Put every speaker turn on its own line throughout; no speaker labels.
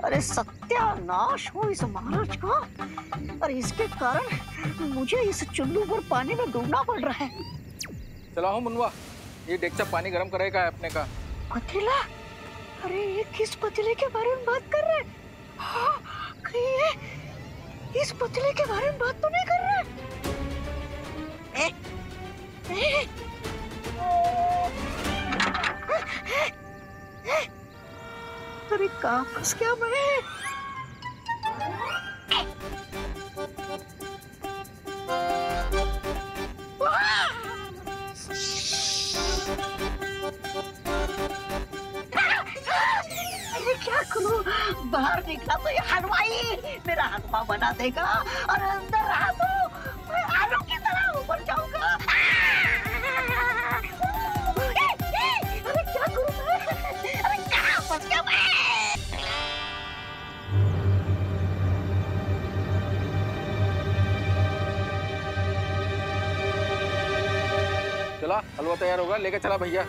अरे सत्यानाश हो इस महाराज का। और इसके कारण मुझे इस चुल्लू पर पानी में डूबना पड़ रहा है।
चला हूँ मुनवा, ये डेक्चा पानी गरम करेगा अपने का।
पतीला? अरे ये किस पतीले के बारे में बात कर रहे हैं? हाँ, कहीं ये इस पतीले के बारे में बात तो नहीं कर रहे? अरे कहाँ फंस गया मैं? क्या करूं? बाहर निकला तो ये हलवाई मेरा हलवा बना देगा और अंदर रहा तो मैं आलू की तरह ऊपर जाऊंगा। अरे क्या करूं मैं? अरे कहाँ फंस गया मैं?
चला हलवा तैयार होगा, लेके चला भैया।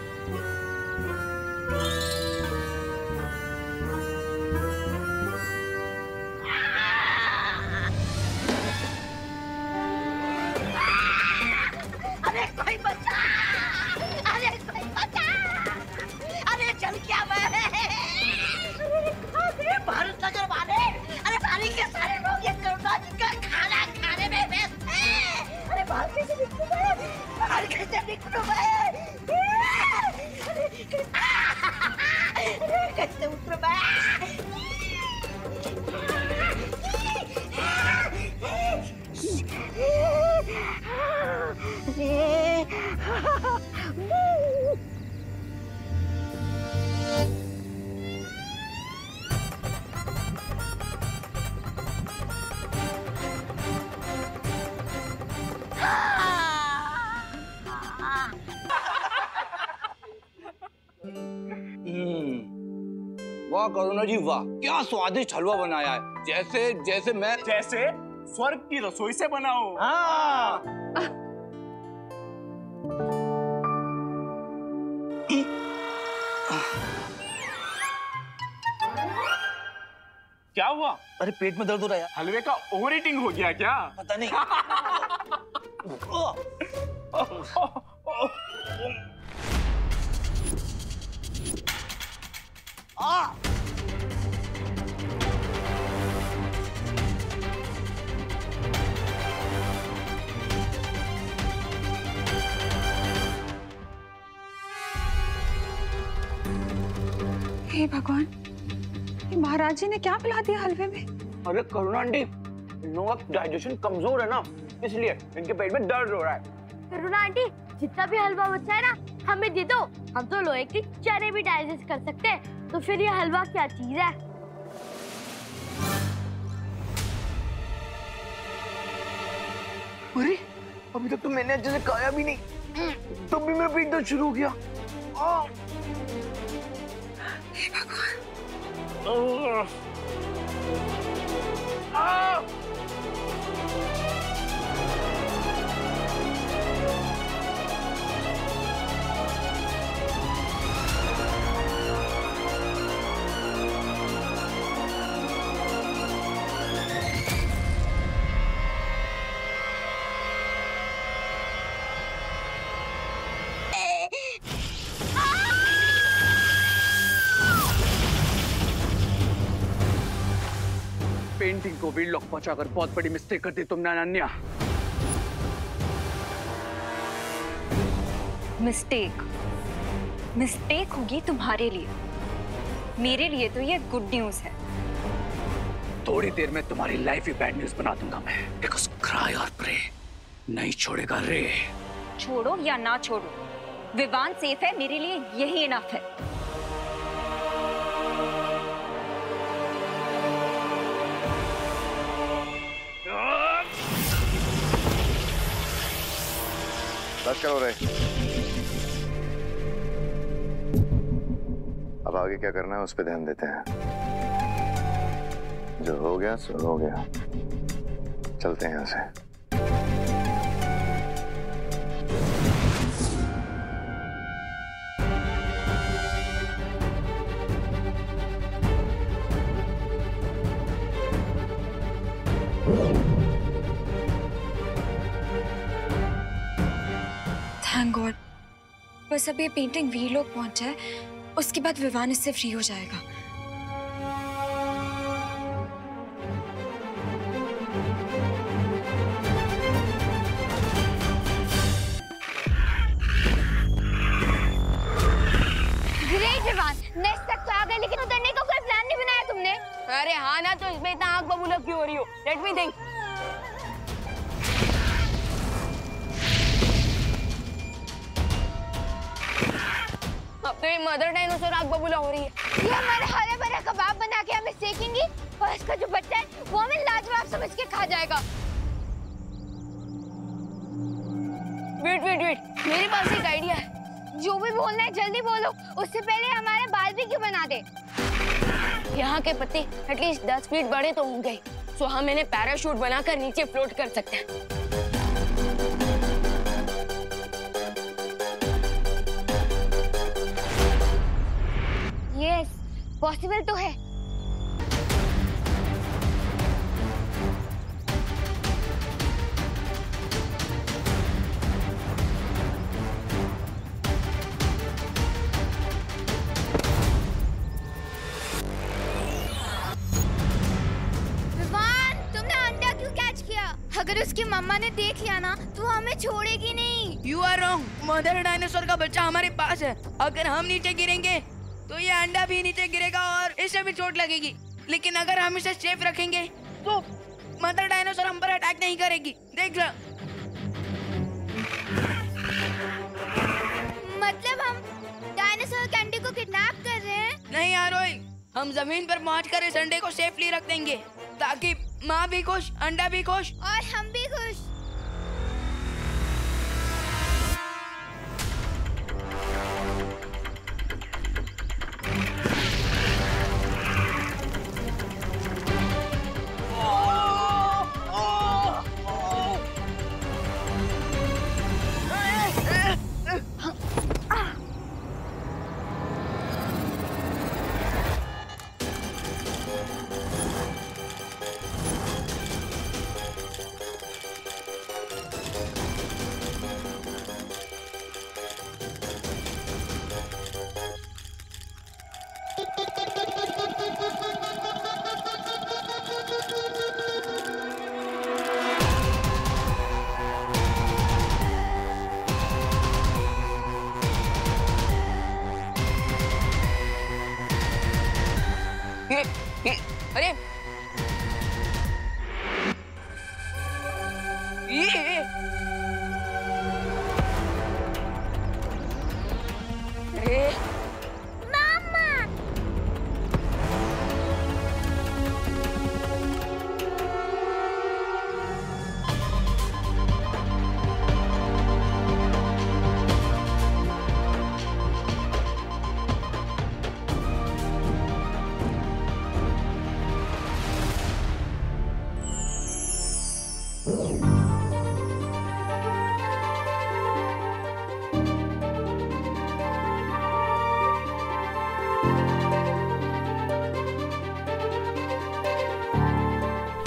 वाह करुणा जी वाह, क्या स्वादिष्ट हलवा बनाया है। जैसे मैं
स्वर्ग की रसोई से बनाओ।
हाँ।
क्या हुआ?
अरे पेट में दर्द हो रहा है यार।
हलवे का ओवर ईटिंग हो गया क्या?
पता नहीं।
हे भगवान, ये महाराज जी ने क्या पिला दिया हलवे में?
अरे करुणा आंटी, इन लोगों का डाइजेशन कमजोर है ना, इसलिए इनके पेट में दर्द हो रहा है।
करुणा आंटी, जितना भी हलवा बचा है ना, हमें दे दो। हम तो लोहे की चने भी डाइजेस्ट कर सकते हैं, तो फिर ये हलवा क्या चीज है?
अरे अभी तक तो मैंने अच्छे से खाया भी नहीं, तब भी मेरा पेट दर्द शुरू हो गया।
हे भगवान।
पेंटिंग को वीडलॉक पहुंचाकर बहुत बड़ी मिस्टेक कर दी तुमने अनन्या।
मिस्टेक होगी तुम्हारे लिए, मेरे लिए तो ये गुड न्यूज है।
थोड़ी देर में तुम्हारी लाइफ ही बैड न्यूज बना दूंगा मैं। बिकॉज़ क्राई और प्रे नहीं छोड़ेगा रे।
छोड़ो या ना छोड़ो, विवान सेफ है, मेरे लिए यही इनफ है।
बस करो रे। अब आगे क्या करना है उस पर ध्यान देते हैं। जो हो गया सो हो गया, चलते हैं यहाँ से।
थैंक गॉड, बस अब ये पेंटिंग वीर लोग पहुंच जाए, उसके बाद विवान इससे फ्री हो जाएगा।
ग्रेट विवान, नेक्स्ट तक तो आ गए, लेकिन उतरने का कोई प्लान नहीं बनाया तुमने।
अरे हाँ ना, तो इसमें इतना आग बबूला क्यों हो रही हो? Let me think. अब तो ये मदर डायनासोर आग बबूला हो रही है।
ये हमारे हरे भरे कबाब बना के हमें सेकेंगी और इसका जो बच्चा है वो हमें लाजवाब समझ के खा जाएगा।
वेट वेट वेट, मेरे पास एक आइडिया है।
जो भी बोलना है जल्दी बोलो, उससे पहले हमारे बारबेक्यू बना दे।
यहाँ के पत्ते एटलीस्ट 10 फीट बड़े तो होंगे, सो हम इन्हें पैराशूट बनाकर नीचे फ्लोट कर सकते हैं।
यस, पॉसिबल तो है। विवान, तुमने अंडा क्यों कैच किया? अगर उसकी मम्मा ने देख लिया ना तो हमें छोड़ेगी नहीं।
You are wrong, mother dinosaur का बच्चा हमारे पास है। अगर हम नीचे गिरेंगे तो ये अंडा भी नीचे गिरेगा और इसे भी चोट लगेगी। लेकिन अगर हम इसे सेफ रखेंगे तो मदर डायनासोर हम पर अटैक नहीं करेगी। देख लो।
मतलब हम डायनासोर के अंडे को किडनैप कर रहे हैं?
नहीं आरोही, हम जमीन पर पहुंचकर इस अंडे को सेफली रख देंगे ताकि माँ भी खुश, अंडा भी खुश
और हम भी खुश।
अरे ये अरे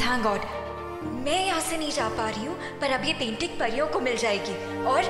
थैंक गॉड, मैं यहाँ से नहीं जा पा रही हूँ, पर अब ये पेंटिंग परियों को मिल जाएगी। और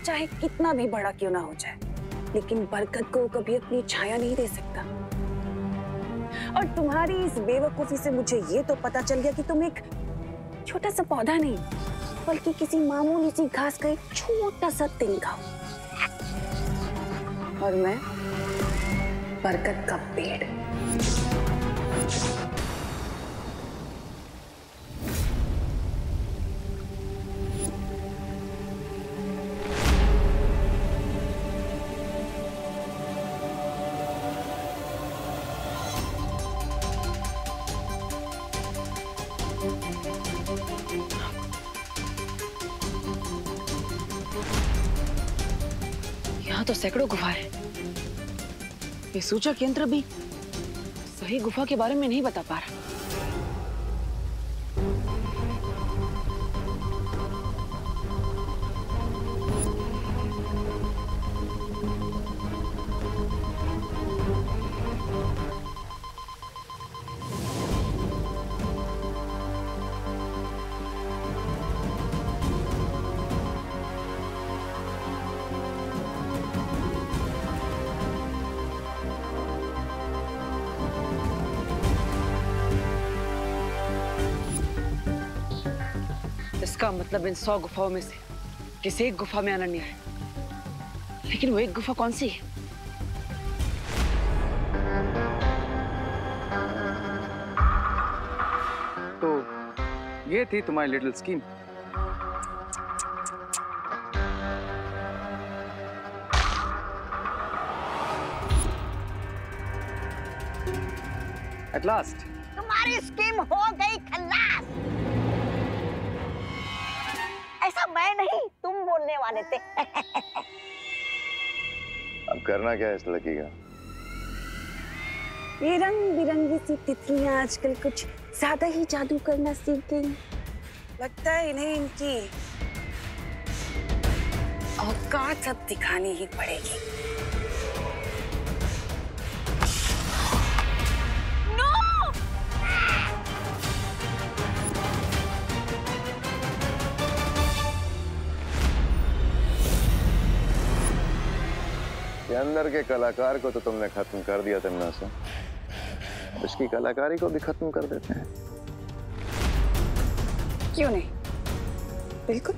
चाहे कितना भी बड़ा क्यों ना हो जाए, लेकिन बरकत को कभी अपनी छाया नहीं दे सकता। और तुम्हारी इस बेवकूफी से मुझे ये तो पता चल गया कि तुम एक छोटा सा पौधा नहीं, बल्कि किसी मामूली सी घास का एक छोटा सा तिनका हो। और मैं बरकत का पेड़।
यहाँ तो सैकड़ों गुफा है। ये सूचक यंत्र भी सही गुफा के बारे में नहीं बता पा रहा। इसका मतलब इन 100 गुफाओं में से किसी एक गुफा में अनन्या है, लेकिन वो एक गुफा कौन सी है?
तो ये थी तुम्हारी लिटिल स्कीम। एट लास्ट
तुम्हारी स्कीम हो गई खल्लास। ऐसा मैं नहीं, तुम बोलने वाले थे।
अब करना क्या है इस लड़की का?
ये रंग बिरंगी सी तितलियां आजकल कुछ ज्यादा ही जादू करना सीख गई। लगता है इन्हें इनकी औकात अब दिखानी ही पड़ेगी।
ये अंदर के कलाकार को तो तुमने खत्म कर दिया तन्ना से, उसकी कलाकारी को भी खत्म कर देते हैं।
क्यों नहीं? बिल्कुल।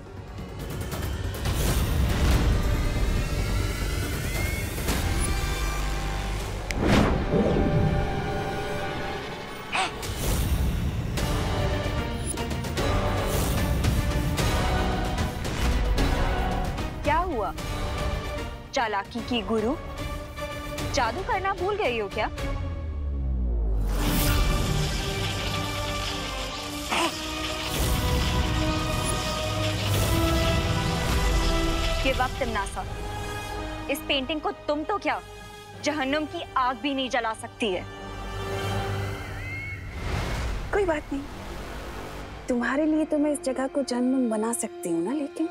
क्या हुआ? चालाकी की गुरु, जादू करना भूल गई हो क्या? ये वक्त नासा, इस पेंटिंग को तुम तो क्या जहन्नुम की आग भी नहीं जला सकती है।
कोई बात नहीं, तुम्हारे लिए तो मैं इस जगह को जहन्नुम बना सकती हूँ ना, लेकिन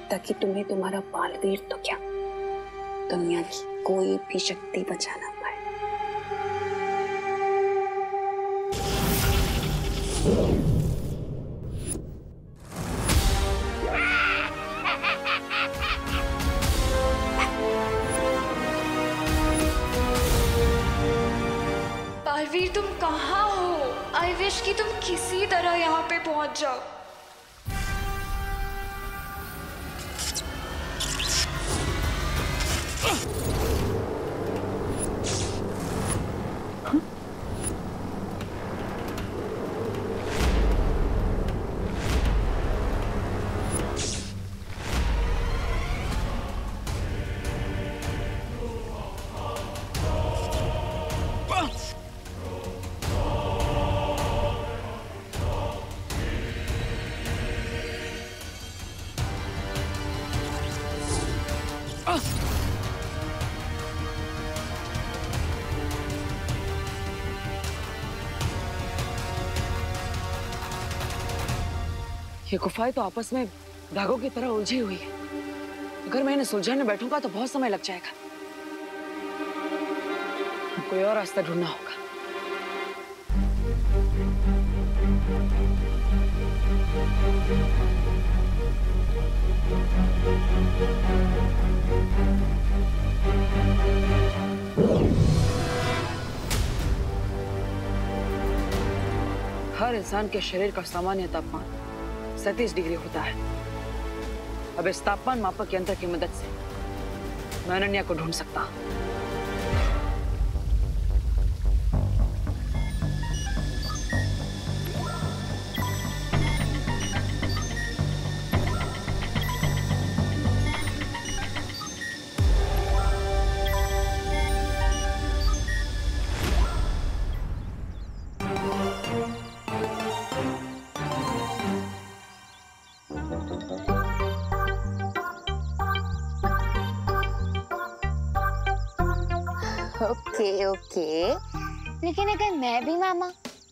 ताकि तुम्हें तुम्हारा बालवीर तो क्या दुनिया की कोई भी शक्ति बचा ना पाए।
बालवीर तुम कहाँ हो? आई विश कि तुम किसी तरह यहाँ पे पहुंच जाओ।
ये गुफाएं तो आपस में धागों की तरह उलझी हुई है। अगर मैं इन्हें सुलझाने बैठूंगा तो बहुत समय लग जाएगा। कोई और रास्ता ढूंढना होगा। हर इंसान के शरीर का सामान्य तापमान 37 डिग्री होता है। अब इस तापमान मापक यंत्र की मदद से मैं अनन्या को ढूंढ सकता हूं।
ओके, लेकिन अगर मैं भी मामा,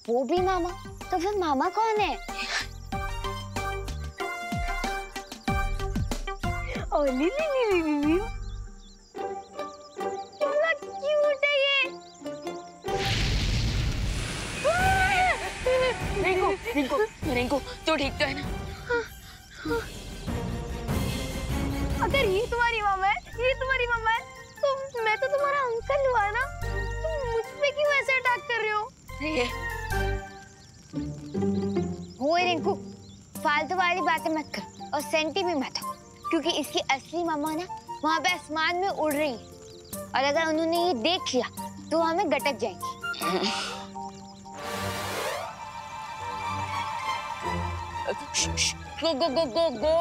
वो भी मामा, तो फिर मामा कौन है?
ओ ली
कितना क्यूट है ये।
रिंकू तो ठीक तो है ना?
अगर ये तुम्हारी मामा है, तो मैं तो तुम्हारा अंकल हुआ ना। तुम मुझ पे क्यों ऐसे अटैक कर रहे हो? रिंकू, फालतू वाली बातें मत कर और सेंटी भी मत हो, क्योंकि इसकी असली मामा ना वहाँ पे आसमान में उड़ रही है और अगर उन्होंने ये देख लिया तो हमें गटक जाएंगी। गो गो गो गो गो,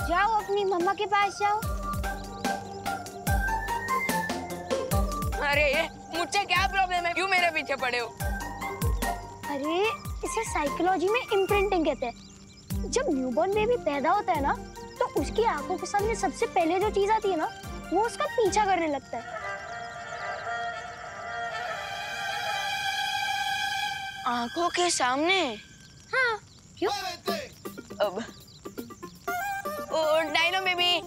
जाओ अपनी मम्मा के पास जाओ।
अरे मुझसे क्या प्रॉब्लम है? क्यों मेरे पीछे पड़े हो?
अरे इसे साइकोलॉजी में इम्प्रिंटिंग कहते हैं। जब न्यूबॉर्न बेबी पैदा होता है ना, तो उसकी आंखों के सामने सबसे पहले जो चीज आती है ना, वो उसका पीछा करने लगता है।
आंखों के सामने?
हाँ, क्यों?
अब ओ डायनो बेबी,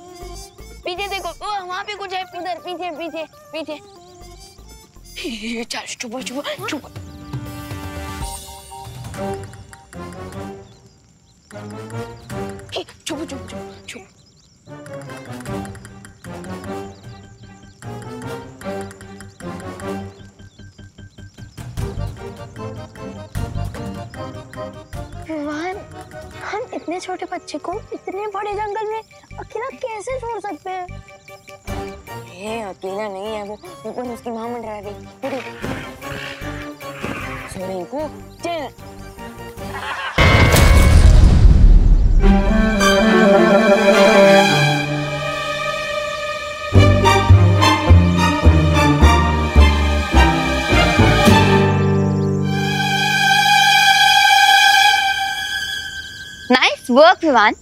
पीछे देखो, ओ वहाँ पे कुछ है, उधर पीछे पीछे पीछे। चल चुप चुप चुप। चुप चुप चुप चुप।
हम इतने छोटे बच्चे को इतने बड़े जंगल में अकेला कैसे छोड़ सकते हैं?
ये अकेला नहीं है, वो ऊपर उसकी माँ मंडरा रही। सोनी को चल।
Nice work, Vivan.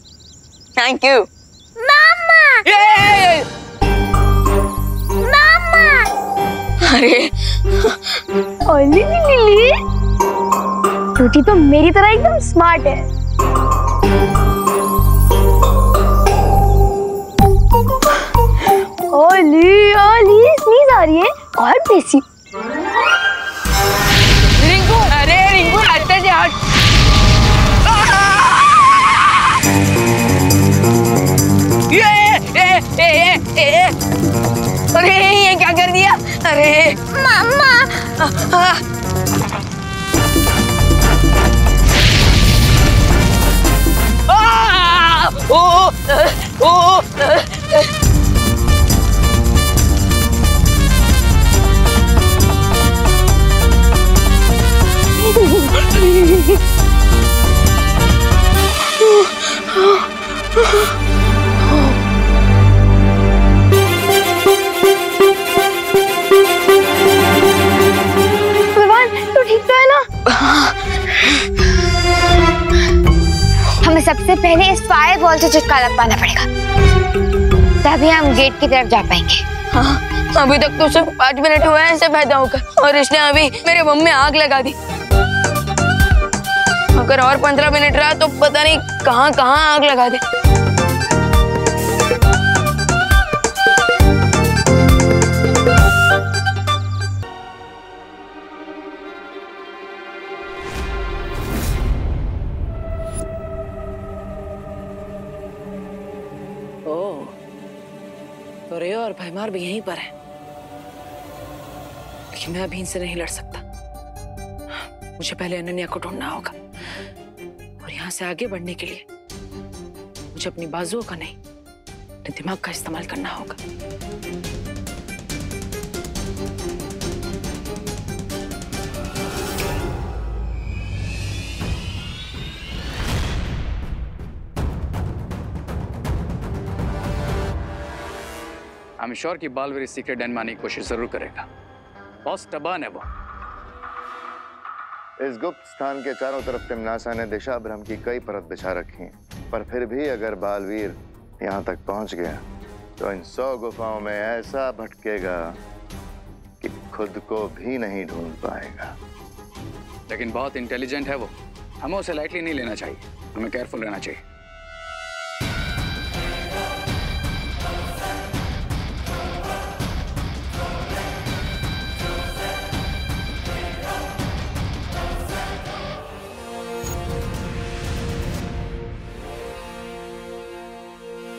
Thank you.
Mama!
Yay!
Mama!
अरे
लिली, टूटी तो मेरी तरह एकदम स्मार्ट है। ओली स्नीज आ रही है। God bless you.
रिंकू, अरे रिंकू रास्ते से हट। अरे ये क्या कर दिया? अरे
मामा, हमें सबसे पहले इस फायर बॉल से छुटकारा पाना पड़ेगा, तभी हम गेट की तरफ जा पाएंगे।
हाँ, अभी तक तो सिर्फ 5 मिनट हुए हैं इसे पैदा होकर, और इसने अभी मेरे बम में आग लगा दी। अगर और 15 मिनट रहा तो पता नहीं कहाँ कहाँ आग लगा दे।
तो रे और भैमार भी यहीं पर है, लेकिन मैं अभी इनसे नहीं लड़ सकता। मुझे पहले अनन्या को ढूंढना होगा और यहाँ से आगे बढ़ने के लिए मुझे अपनी बाजुओं का नहीं, अपने दिमाग का इस्तेमाल करना होगा।
आई एम श्योर कि बालवीर इस सीक्रेट डैन में आने की कोशिश जरूर करेगा। बहुत टबान है वो।
इस गुप्त स्थान के चारों तरफ तिमनासा ने दिशा भ्रम की कई परत बिछा रखी हैं, पर फिर भी अगर बालवीर यहाँ तक पहुँच गया तो इन 100 गुफाओं में ऐसा भटकेगा कि खुद को भी नहीं ढूंढ पाएगा।
लेकिन बहुत इंटेलिजेंट है वो, हमें उसे लाइटली नहीं लेना चाहिए, हमें केयरफुल रहना चाहिए।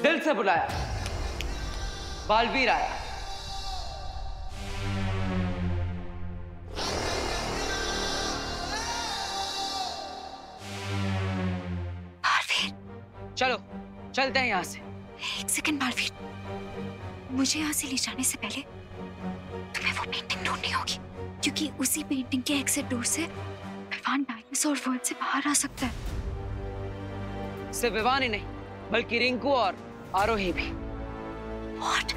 दिल से बुलाया, बालवीर आया।
बालवीर,
चलो चलते हैं यहाँ से।
एक सेकंड बालवीर, मुझे यहाँ से ले जाने से पहले तुम्हें वो पेंटिंग ढूंढनी होगी, क्योंकि उसी पेंटिंग के एग्जिट डोर से विवान डायनासोर वर्ल्ड से बाहर आ सकता है।
सिर्फ विवान ही नहीं, बल्कि रिंकू और आरोही भी।
What?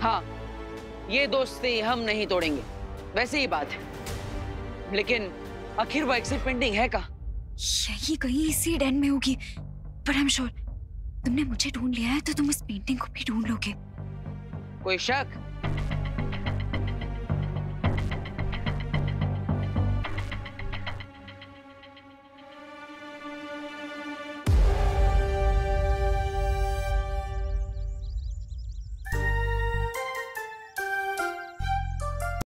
हाँ, ये दोस्ती हम नहीं तोड़ेंगे, वैसे ही बात है। लेकिन आखिर वो एग्जिट पेंटिंग है कहाँ?
यही कहीं इसी डैन में होगी, पर आई एम श्योर तुमने मुझे ढूंढ लिया है तो तुम उस पेंटिंग को भी ढूंढ लोगे।
कोई शक?